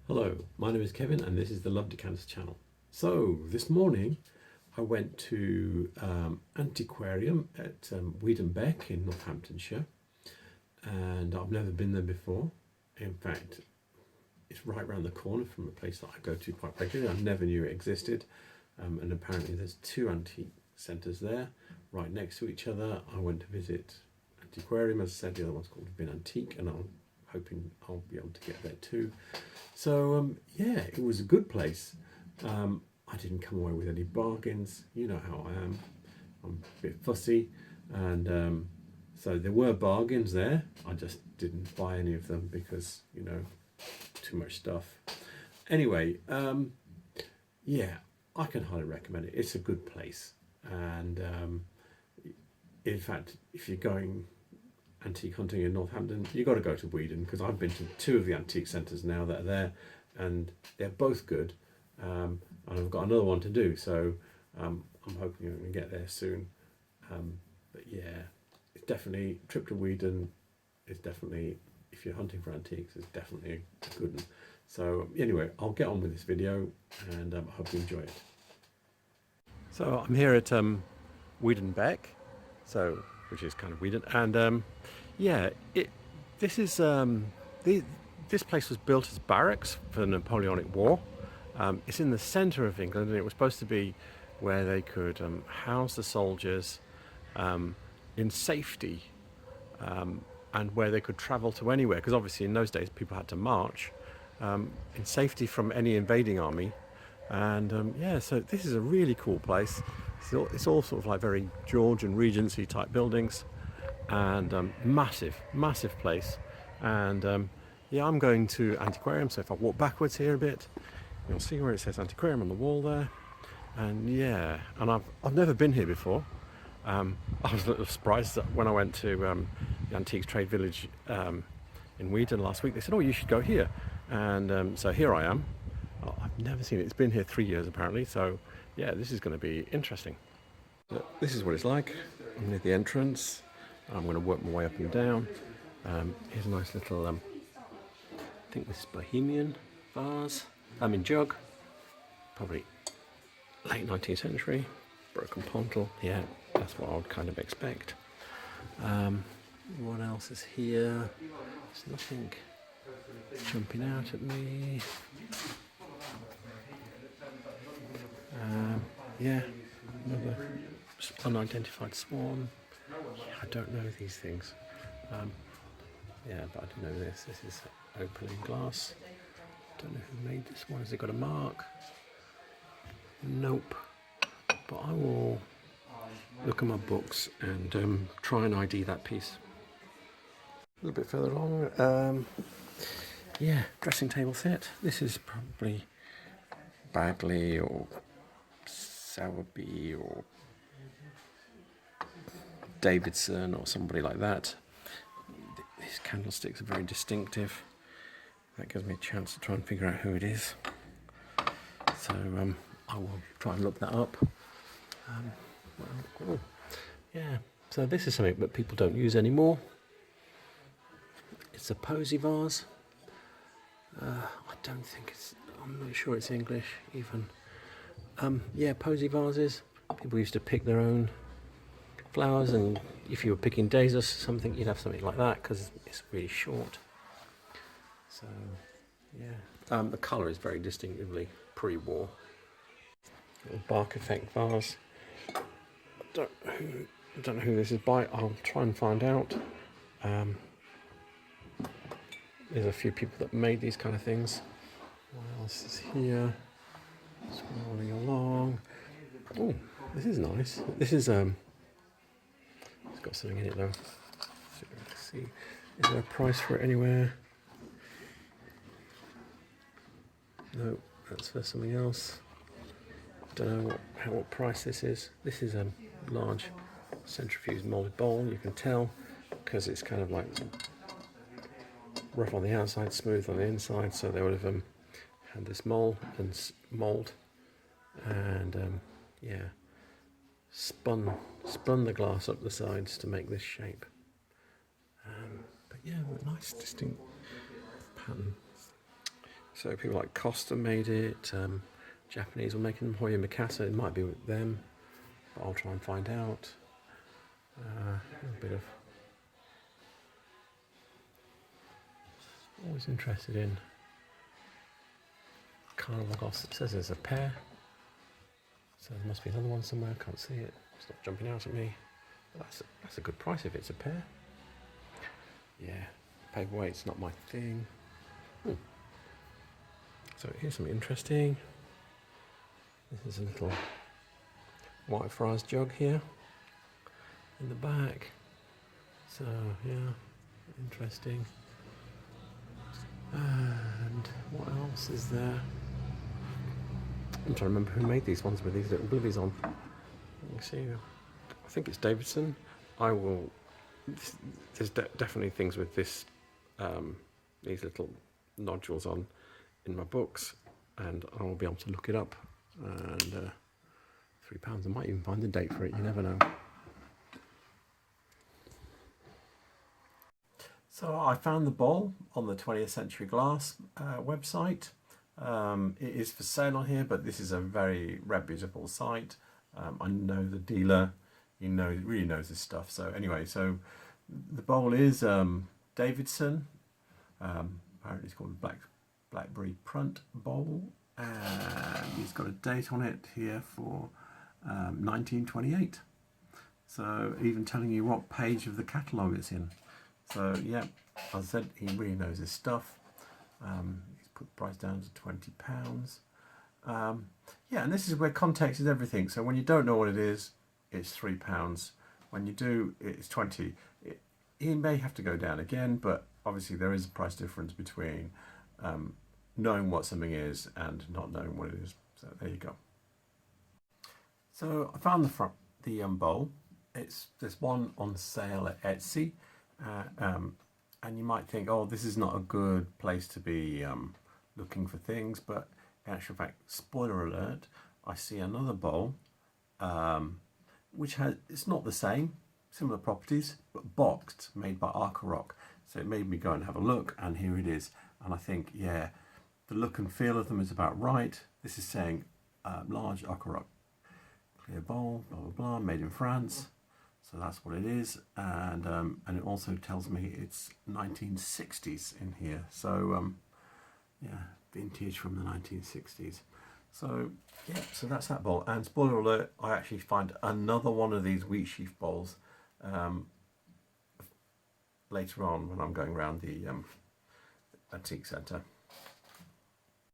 Hello, my name is Kevin and this is the Love Decanters channel. So this morning I went to Antiquarium at Weedon Bec in Northamptonshire, and I've never been there before. In fact, it's right around the corner from a place that I go to quite regularly. I never knew it existed, and apparently there's two antique centres there right next to each other. I went to visit Antiquarium, as I said, the other one's called Weedon Antique, and I'm hoping I'll be able to get there too. So yeah, it was a good place. I didn't come away with any bargains. You know how I am. I'm a bit fussy, and so there were bargains there. I just didn't buy any of them because, you know, too much stuff. Anyway, yeah, I can highly recommend it. It's a good place, and in fact, if you're going antique hunting in Northampton, you've got to go to Whedon, because I've been to two of the antique centres now that are there, and they're both good, and I've got another one to do, so I'm hoping I'm going to get there soon. But yeah, it's definitely, trip to Whedon is definitely, if you're hunting for antiques, it's definitely a good one. So anyway, I'll get on with this video, and I hope you enjoy it. So I'm here at Weedon Bec, so which is kind of Whedon, and yeah, this place was built as barracks for the Napoleonic War. It's in the centre of England, and it was supposed to be where they could house the soldiers in safety, and where they could travel to anywhere, because obviously in those days people had to march in safety from any invading army. And yeah, so this is a really cool place. It's all sort of like very Georgian Regency type buildings, and massive place. And yeah, I'm going to Antiquarium, so if I walk backwards here a bit, you'll see where it says Antiquarium on the wall there. And yeah, and I've never been here before. I was a little surprised that when I went to the Antiques Trade Village in Whedon last week, they said, oh, you should go here. And so here I am. Oh, I've never seen it. It's been here 3 years apparently, so yeah, this is going to be interesting. So this is what it's like. I'm near the entrance. I'm going to work my way up and down. Here's a nice little, I think this is Bohemian vase. Jug. Probably late 19th century. Broken pontle. Yeah, that's what I would kind of expect. What else is here? There's nothing jumping out at me. Yeah, another unidentified swan. I don't know these things. Yeah, but I do know this. This is opening glass. Don't know who made this one. Has it got a mark? Nope. But I will look at my books and try and ID that piece. A little bit further along. Yeah, dressing table set. This is probably Bagley or Sowerby or Davidson or somebody like that. These candlesticks are very distinctive. That gives me a chance to try and figure out who it is. So I will try and look that up. Well, yeah, so this is something that people don't use anymore. It's a posy vase. I'm not sure it's English even. Yeah, posy vases. People used to pick their own flowers, and if you were picking daisies or something, you'd have something like that because it's really short. So yeah, the colour is very distinctively pre-war. Little bark effect vase. I don't know who this is by. I'll try and find out. There's a few people that made these kind of things. What else is here? Scrolling along. Oh, this is nice. This is it's got something in it though. Let's see. Is there a price for it anywhere? No, that's for something else. Don't know what price this is. This is a large centrifuge moulded bowl. You can tell because it's kind of like rough on the outside, smooth on the inside. So they would have had this mold, and yeah, spun the glass up the sides to make this shape. But yeah, a nice distinct pattern. So people like Costa made it, Japanese were making them, Hoya Mikasa, it might be with them, but I'll try and find out. A bit of... Always interested in Carnival glass. It says there's a pair, so there must be another one somewhere, can't see it, it's not jumping out at me. But that's a good price if it's a pair. Yeah, paperweight's not my thing. So here's something interesting. This is a little Whitefriars jug here in the back. So yeah, interesting. And what else is there? I'm trying to remember who made these ones with these little bluebies on. You can see, I think it's Davidson. I will. There's definitely things with this, these little nodules on in my books, and I will be able to look it up. And £3, I might even find the date for it. You never know. So I found the bowl on the 20th Century Glass website. It is for sale on here, but this is a very reputable site. I know the dealer, he really knows this stuff. So anyway, so the bowl is Davidson. Apparently it's called the Blackberry Prunt Bowl, and he's got a date on it here for 1928. So even telling you what page of the catalogue it's in. So yeah, as I said, he really knows his stuff. He's put the price down to £20. Yeah, and this is where context is everything. So when you don't know what it is, it's £3. When you do, it's 20. He may have to go down again, but obviously there is a price difference between knowing what something is and not knowing what it is. So there you go. So I found the bowl. There's one on sale at Etsy. And you might think, oh, this is not a good place to be looking for things, but in actual fact, spoiler alert, I see another bowl which it's not the same, similar properties, but boxed, made by Arca. So it made me go and have a look, and here it is. And I think, yeah, the look and feel of them is about right. This is saying large Arca clear bowl, blah blah blah, made in France. So that's what it is, and it also tells me it's 1960s in here. So yeah, vintage from the 1960s. So yeah, so that's that bowl. And spoiler alert, I actually find another one of these wheat sheaf bowls later on when I'm going around the antique centre.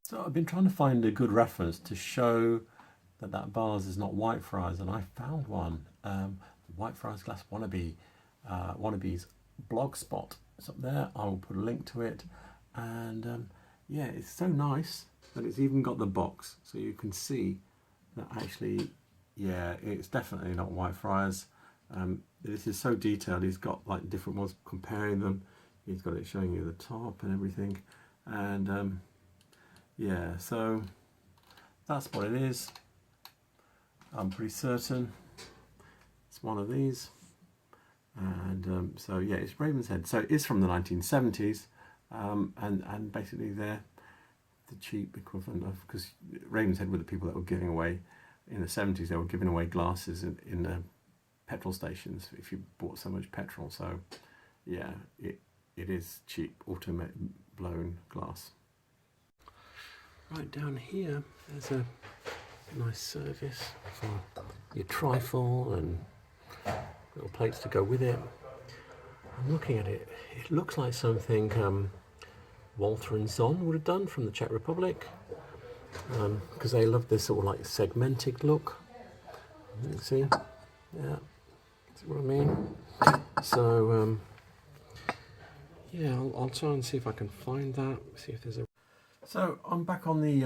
So I've been trying to find a good reference to show that vase is not Whitefriars, and I found one. Whitefriars Glass Wannabe's blog spot. It's up there. I will put a link to it, and yeah, it's so nice that it's even got the box, so you can see that actually, yeah, it's definitely not Whitefriars. This is so detailed. He's got like different ones comparing them. He's got it showing you the top and everything, and yeah, so that's what it is. I'm pretty certain it's one of these, and so yeah, it's Raymond's head. So it's from the 1970s, and basically they're the cheap equivalent of, because Raymond's head were the people that were giving away in the 70s. They were giving away glasses in petrol stations if you bought so much petrol. So yeah, it is cheap blown glass. Right down here, there's a nice service for your trifle and little plates to go with it. I'm looking at it. It looks like something Walter and Zon would have done from the Czech Republic, because they love this sort of like segmented look. You can see, yeah, see what I mean. So yeah, I'll try and see if I can find that. See if there's a. So I'm back on the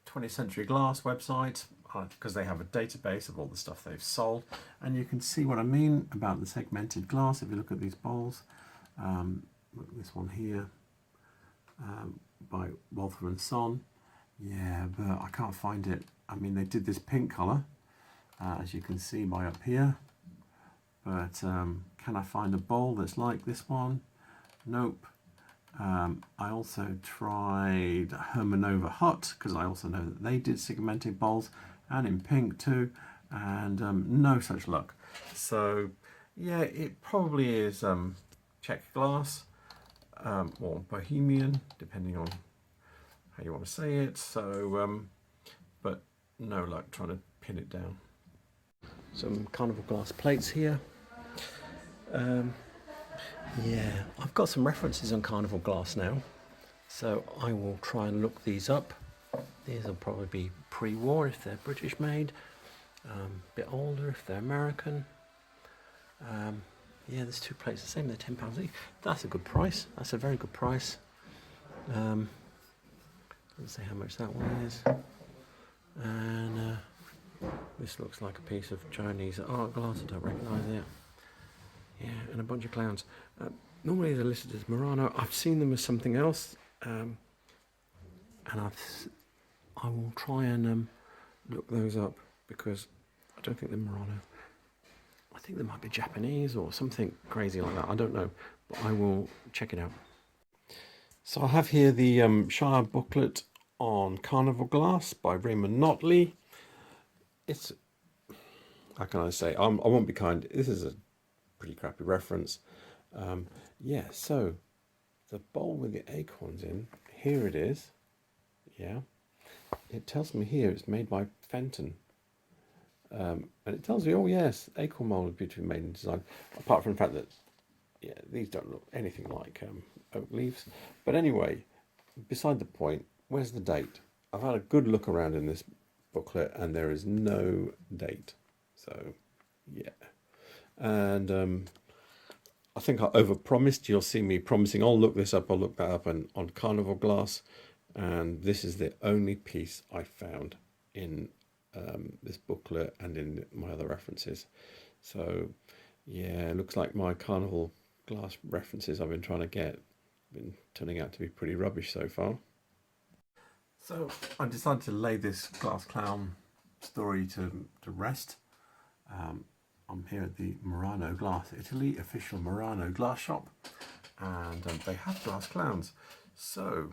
20th Century Glass website, because they have a database of all the stuff they've sold, and you can see what I mean about the segmented glass if you look at these bowls. Look at this one here, by Walther and Son. Yeah, but I can't find it. I mean, they did this pink colour, as you can see by up here, but can I find a bowl that's like this one? Nope. I also tried Hermanova Hut, because I also know that they did segmented bowls, and in pink too, and no such luck. So yeah, it probably is check glass, or Bohemian, depending on how you want to say it. So but no luck trying to pin it down. Some Carnival glass plates here. Yeah, I've got some references on Carnival glass now, so I will try and look these up. These will probably be pre-war if they're British made, a bit older if they're American. Yeah, there's two plates the same, they're £10 each. That's a good price, that's a very good price. Let's see how much that one is. And this looks like a piece of Chinese art glass, I don't recognise it. Yeah, and a bunch of clowns. Normally they're listed as Murano. I've seen them as something else, and I will try and look those up, because I don't think they're Murano. I think they might be Japanese or something crazy like that. I don't know, but I will check it out. So I have here the Shire booklet on Carnival glass by Raymond Notley. It's, how can I say? I won't be kind. This is a pretty crappy reference. Yeah, so the bowl with the acorns in, here it is. Yeah, it tells me here it's made by Fenton, and it tells me, oh yes, acorn mold is beautifully made and designed, apart from the fact that, yeah, these don't look anything like oak leaves. But anyway, beside the point, where's the date? I've had a good look around in this booklet and there is no date. So yeah, and I think I overpromised. You'll see me promising, I'll look this up, I'll look that up, and on Carnival glass, and this is the only piece I found in this booklet and in my other references. So yeah, it looks like my Carnival glass references I've been trying to get been turning out to be pretty rubbish so far. So I decided to lay this glass clown story to rest. I'm here at the Murano Glass Italy official Murano glass shop, and they have glass clowns. So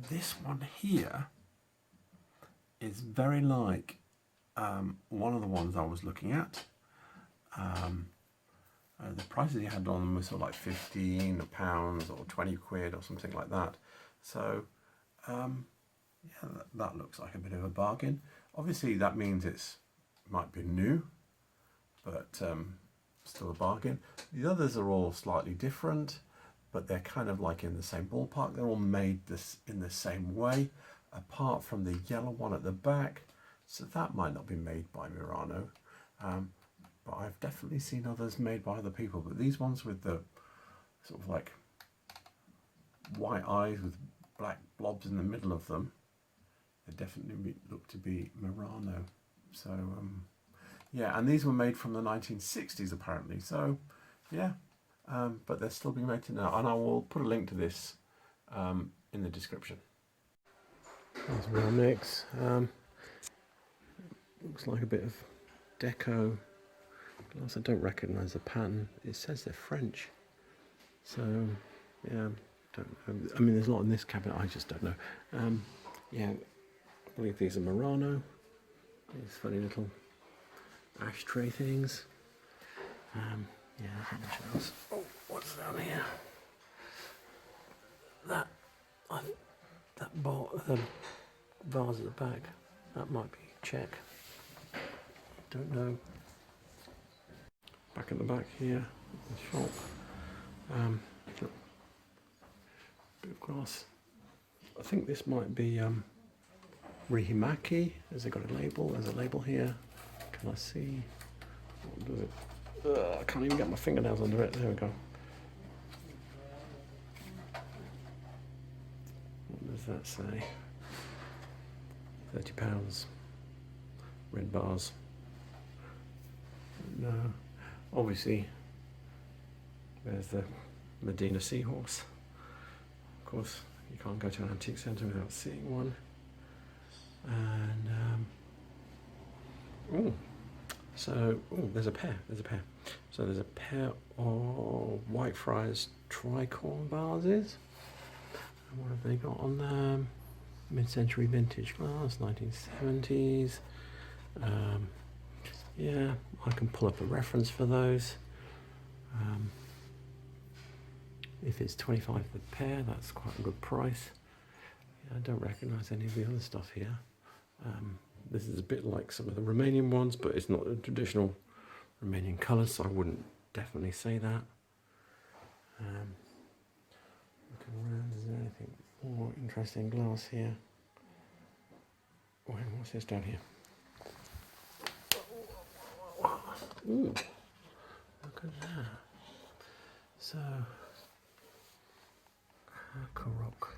this one here is very like one of the ones I was looking at. The prices he had on them were sort of like £15 or 20 quid or something like that. So yeah, that looks like a bit of a bargain. Obviously that means it's might be new, but still a bargain. The others are all slightly different, but they're kind of like in the same ballpark. They're all made in the same way, apart from the yellow one at the back. So that might not be made by Murano. But I've definitely seen others made by other people. But these ones with the sort of like white eyes with black blobs in the middle of them, they definitely look to be Murano. So yeah, and these were made from the 1960s apparently. So yeah, but they're still being made to now. And I will put a link to this in the description. There's my mix. Looks like a bit of deco glass. I don't recognise the pattern. It says they're French, so yeah, don't know. I mean, there's a lot in this cabinet. I just don't know. Yeah, I believe these are Murano. These funny little ashtray things. Yeah, there's a bunch else. Oh, what's down here? That the vase at the back. That might be Czech. Don't know. Back at the back here, the shop. Bit of glass. I think this might be Rihimaki. Has it got a label? There's a label here. Can I see? What does it? I can't even get my fingernails under it. There we go. What does that say? £30. Red bars. No. Obviously, there's the Medina seahorse. Of course, you can't go to an antique centre without seeing one. And oh, So, oh, there's a pair. So there's a pair of Whitefriars tricorn vases. And what have they got on them? Mid-century vintage glass, 1970s. Yeah, I can pull up a reference for those. If it's 25 per pair, that's quite a good price. Yeah, I don't recognise any of the other stuff here. This is a bit like some of the Romanian ones, but it's not a traditional Romanian colour, so I wouldn't definitely say that. Looking around, is there anything more interesting glass here? Wait, what's this down here? Ooh, look at that. So, Arcaroc.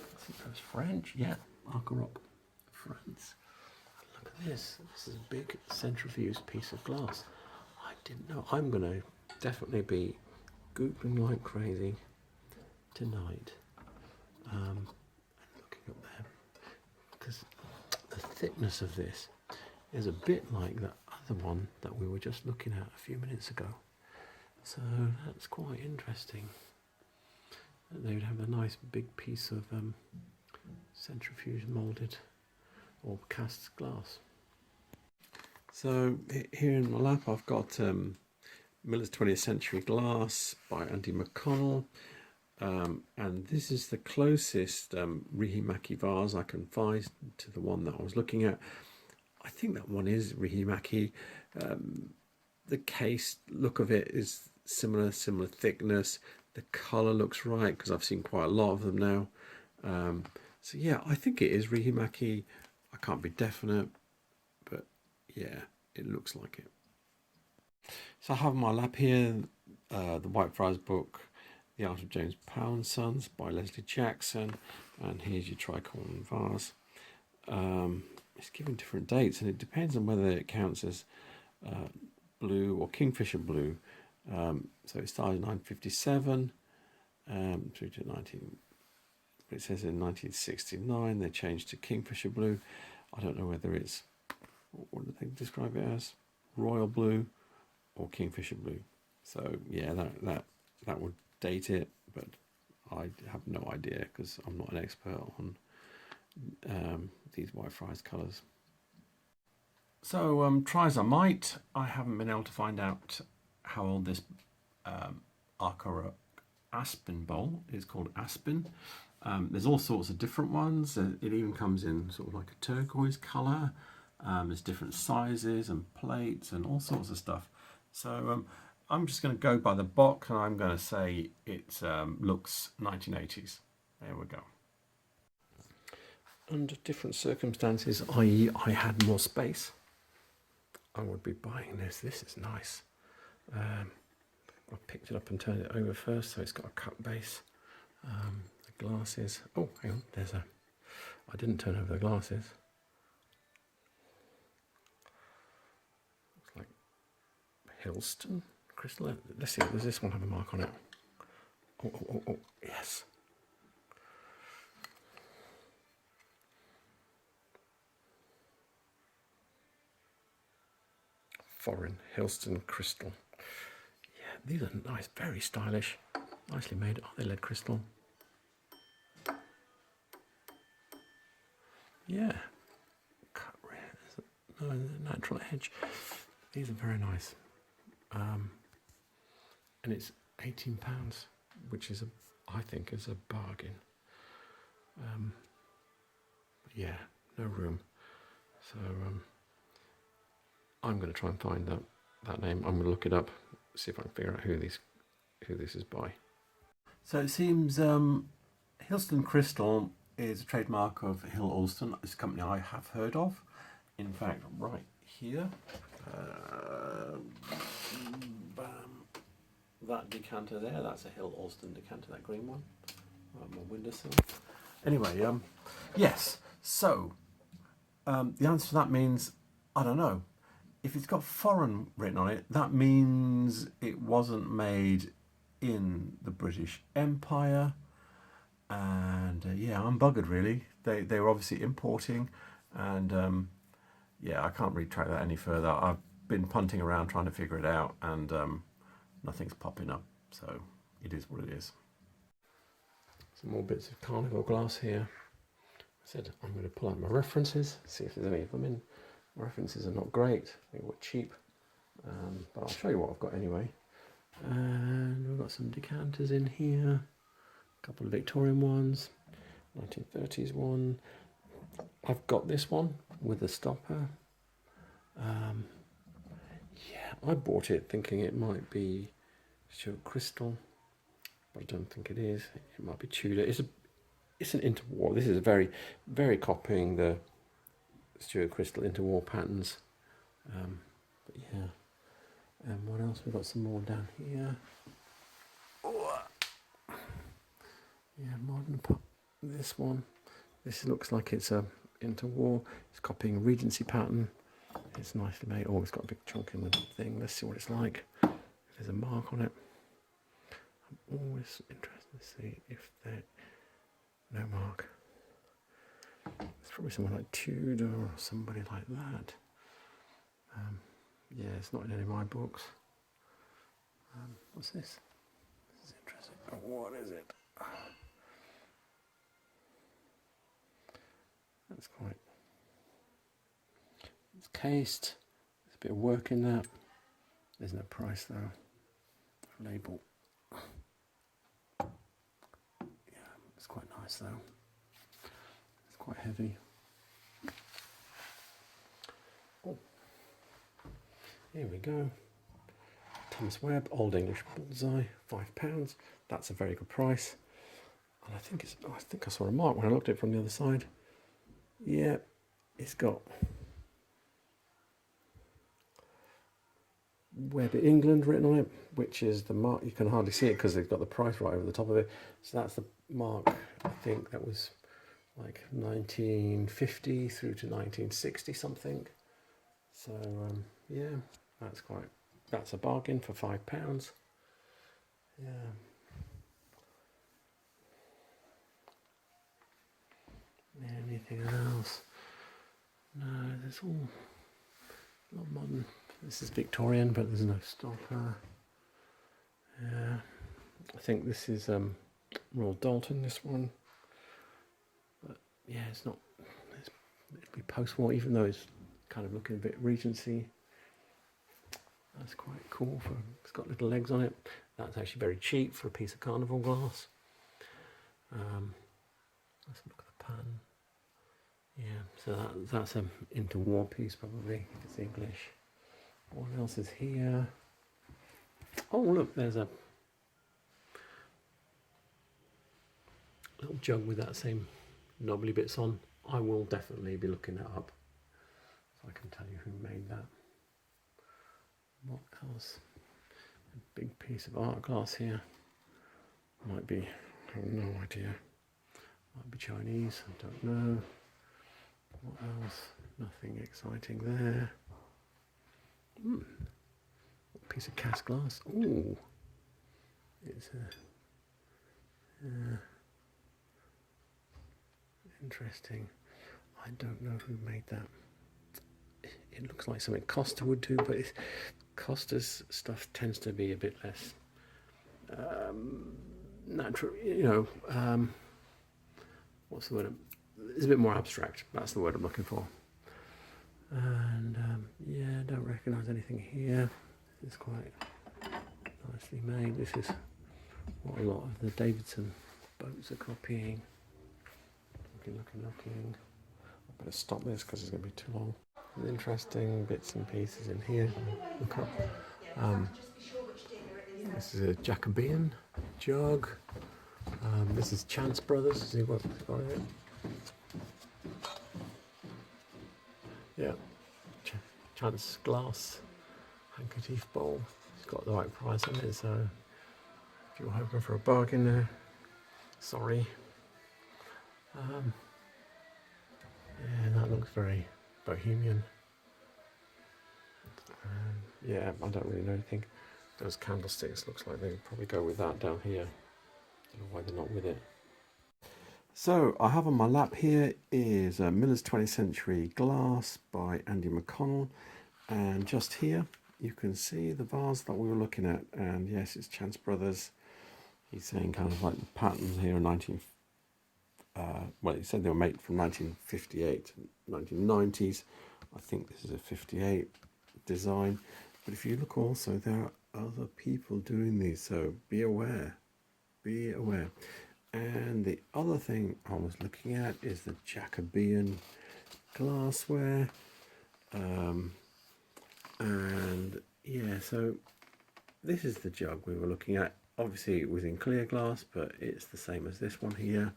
I think that's French. Yeah, Arcaroc, France. Look at this. This is a big centrifuged piece of glass. I didn't know. I'm going to definitely be Googling like crazy tonight. And looking up there. Because the thickness of this is a bit like that other one that we were just looking at a few minutes ago. So that's quite interesting. They would have a nice big piece of centrifuge moulded or cast glass. So here in my lap I've got Miller's 20th Century Glass by Andy McConnell, and this is the closest Rihimaki vase I can find to the one that I was looking at. I think that one is Rihimaki. The case look of it is similar thickness. The colour looks right because I've seen quite a lot of them now. So yeah, I think it is Rihimaki. I can't be definite, but yeah, it looks like it. So I have on my lap here the Whitefriars book, The Art of James Powell and Sons by Leslie Jackson, and here's your tricorn vase. It's given different dates, and it depends on whether it counts as blue or kingfisher blue. So it started in 1957 through to 19. It says in 1969 they changed to kingfisher blue. I don't know whether it's, what do they describe it as, royal blue or kingfisher blue. So yeah, that would date it, but I have no idea because I'm not an expert on these Whitefriars colours. So try as I might, I haven't been able to find out how old this Arcaroc Aspen bowl is. Called Aspen. There's all sorts of different ones. It even comes in sort of like a turquoise colour. There's different sizes and plates and all sorts of stuff. So I'm just going to go by the box, and I'm going to say it looks 1980s. There we go. Under different circumstances, i.e. I had more space, I would be buying this. This is nice. I picked it up and turned it over first, so it's got a cut base. The glasses. Oh, hang on. I didn't turn over the glasses. Looks like Hillston crystal. Let's see. Does this one have a mark on it? Oh, yes. Foreign Hillston crystal. Yeah, these are nice, very stylish, nicely made. Are they lead crystal? Yeah, cut rare. No, natural edge. These are very nice. And it's £18, which is I think is a bargain. Yeah, no room. So I'm going to try and find that name. I'm going to look it up, see if I can figure out who this is by. So it seems Hillston Crystal is a trademark of Hill Alston. It's a company I have heard of. In fact, right here, that decanter there, that's a Hill Alston decanter, that green one. My windowsill. Anyway, yes. So the answer to that means I don't know. If it's got foreign written on it, that means it wasn't made in the British Empire. And yeah, I'm buggered really. They were obviously importing, and yeah, I can't really track that any further. I've been punting around trying to figure it out, and nothing's popping up, so it is what it is. Some more bits of Carnival glass here. I said I'm going to pull out my references, see if there's any of them in. My references are not great, they were cheap, but I'll show you what I've got anyway. And we've got some decanters in here, a couple of Victorian ones, 1930s one. I've got this one with a stopper. Yeah, I bought it thinking it might be Stuart Crystal, but I don't think it is. It might be Tudor. It's an interwar. This is very copying the Stuart Crystal interwar patterns. But yeah. And what else? We've got some more down here. Oh. Yeah, modern pop. This one. This looks like it's a interwar. It's copying a Regency pattern. It's nicely made. Oh, it's got a big chunk in the thing. Let's see what it's like. There's a mark on it. I'm always interested to see if there's no mark. It's probably someone like Tudor or somebody like that. Yeah, it's not in any of my books. What's this? This is interesting. Oh, what is it? That's quite... It's cased. There's a bit of work in that. There's no price though. Label. Yeah, it's quite nice though. It's quite heavy. Oh. Here we go. Thomas Webb, Old English Bullseye, £5. That's a very good price. And I think I saw a mark when I looked at it from the other side. Yeah, it's got Webb England written on it, which is the mark. You can hardly see it because they've got the price right over the top of it. So that's the mark. I think that was like 1950 through to 1960 something. So yeah, that's a bargain for £5. Yeah. Anything else? No, there's all a lot modern. This is Victorian, but there's no stopper. Yeah, I think this is Royal Dalton, this one. But yeah, it's not. It'd be post-war, even though it's kind of looking a bit Regency. That's quite cool. It's got little legs on it. That's actually very cheap for a piece of Carnival glass. Let's look at the pattern. Yeah, so that's an interwar piece probably. It's English. What else is here? Oh look, there's a little jug with that same knobbly bits on. I will definitely be looking that up, so I can tell you who made that. What else? A big piece of art glass here. Might be, I have no idea. Might be Chinese, I don't know. What else? Nothing exciting there. A piece of cast glass. Ooh, it's interesting. I don't know who made that. It looks like something Costa would do, but Costa's stuff tends to be a bit less natural. You know, what's the word? It's a bit more abstract. That's the word I'm looking for. And yeah, don't recognise anything here. This is quite nicely made. This is what a lot of the Davidson boats are copying. Looking. I better stop this because it's going to be too long. There's interesting bits and pieces in here. Look up. This is a Jacobean jug. This is Chance Brothers. See what's got in it. Yeah, Chance glass handkerchief bowl. It's got the right price on it, so if you're hoping for a bargain there, sorry. Yeah, that looks very bohemian. Yeah, I don't really know anything. Those candlesticks looks like they would probably go with that down here. I don't know why they're not with it. So I have on my lap here is Miller's 20th Century Glass by Andy McConnell, and just here you can see the vase that we were looking at, and yes, it's Chance Brothers. He's saying kind of like the patterns here are well, he said they were made from 1958 to 1990s. I think this is a 58 design, but if you look also, there are other people doing these, so be aware, be aware. And the other thing I was looking at is the Jacobean glassware, and yeah, so this is the jug we were looking at. Obviously it was in clear glass, but it's the same as this one here.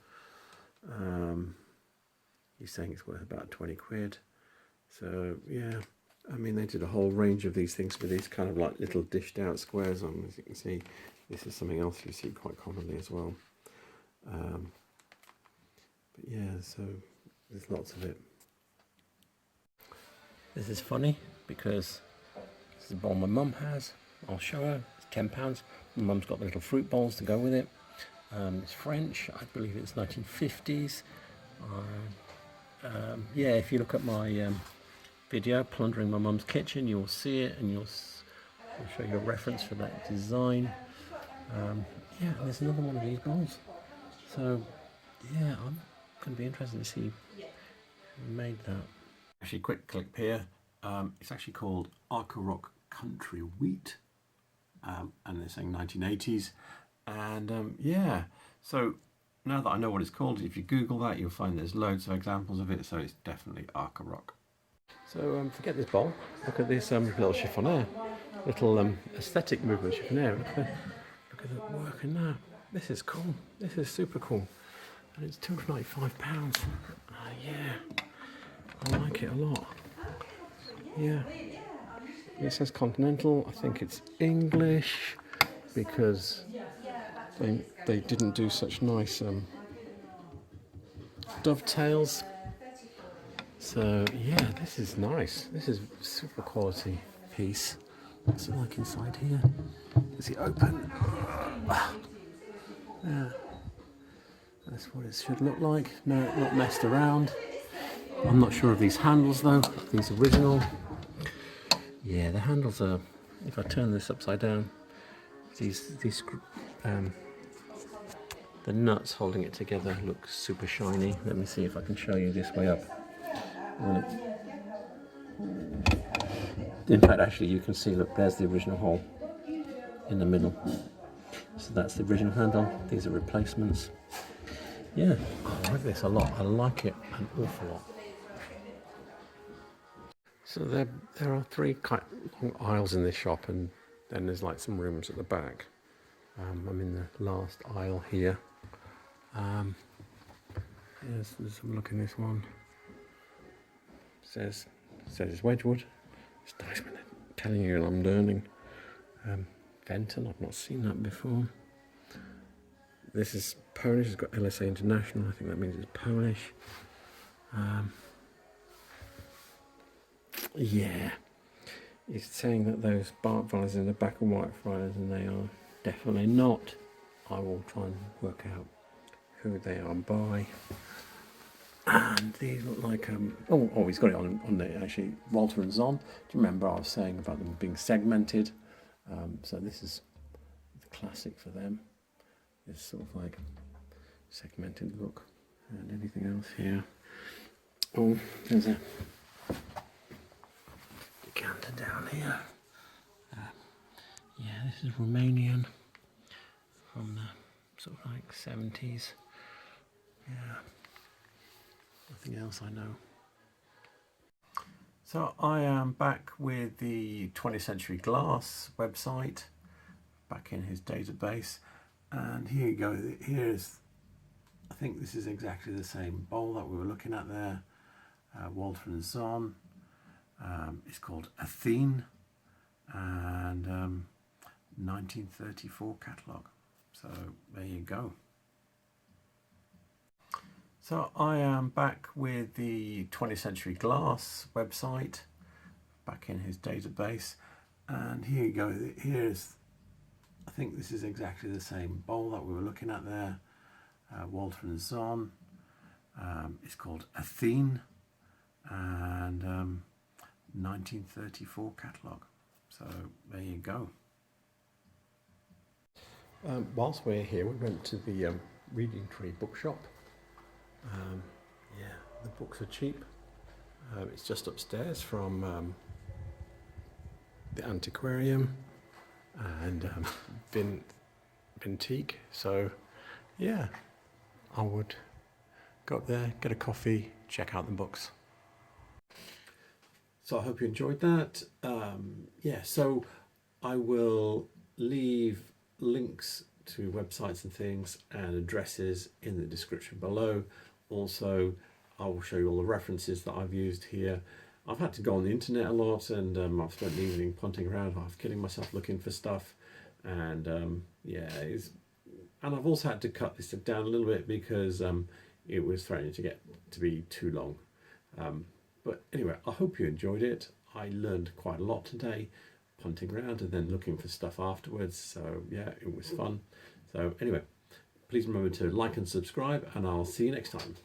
He's saying it's worth about 20 quid. So yeah, I mean, they did a whole range of these things with these kind of like little dished out squares on. As you can see, this is something else you see quite commonly as well. But yeah, so there's lots of it. This is funny because this is a bowl my mum has. I'll show her. It's £10. My mum's got the little fruit bowls to go with it. It's French. I believe it's 1950s. Yeah, if you look at my video, Plundering My Mum's Kitchen, you'll see it, and I'll show you a reference for that design. Yeah, there's another one of these bowls. So yeah, I'm going to be interested to see who made that. Actually, quick clip here. It's actually called Rock Country Wheat, and they're saying 1980s. And yeah, so now that I know what it's called, if you Google that, you'll find there's loads of examples of it. So it's definitely Rock. So forget this bowl. Look at this little chiffonnier, little aesthetic movement chiffonnier. Look at the work in that. This is cool. This is super cool, and it's £295. Yeah, I like it a lot. Yeah, it says Continental. I think it's English because they didn't do such nice dovetails. So yeah, this is nice. This is super quality piece. What's it like inside here? Is it open? Yeah, that's what it should look like. No, not messed around. I'm not sure of these handles though. These original. Yeah, the handles are. If I turn this upside down, these the nuts holding it together look super shiny. Let me see if I can show you this way up. In fact, actually, you can see. Look, there's the original hole in the middle. So that's the original handle. These are replacements. Yeah, I like this a lot. I like it an awful lot. So there are three quite long aisles in this shop, and then there's like some rooms at the back. I'm in the last aisle here. Yes, there's a look in this one. Says it's Wedgwood. It's nice when they're telling you I'm learning. Fenton, I've not seen that before. This is Polish, it's got LSA International, I think that means it's Polish. Yeah, it's saying that those bark vases in the back are Whitefriars, and they are definitely not. I will try and work out who they are by. And these look like oh, he's got it on there actually. Walter and Zon. Do you remember I was saying about them being segmented? So this is the classic for them. This sort of like segmented look. And anything else here? Oh, there's a decanter down here. Yeah, this is Romanian from the sort of like 70s. Yeah. Nothing else I know. So I am back with the 20th Century Glass website, back in his database, and here you go. Here's, I think this is exactly the same bowl that we were looking at there. Walter and Zon. It's called Athene, and 1934 catalogue. So there you go. So I am back with the 20th Century Glass website, back in his database, and here you go. Here's, I think this is exactly the same bowl that we were looking at there. Walter and Zon. It's called Athene, and 1934 catalogue. So there you go. Whilst we're here, we went to the Reading Tree bookshop. Yeah, the books are cheap. It's just upstairs from the Antiquarium and Antique. So yeah, I would go up there, get a coffee, check out the books. So I hope you enjoyed that. Yeah, so I will leave links to websites and things and addresses in the description below. Also, I will show you all the references that I've used here. I've had to go on the internet a lot, and I've spent the evening punting around, half kidding myself looking for stuff. And yeah, and I've also had to cut this down a little bit because it was threatening to get to be too long. But anyway, I hope you enjoyed it. I learned quite a lot today, punting around and then looking for stuff afterwards. So yeah, it was fun. So anyway, please remember to like and subscribe, and I'll see you next time.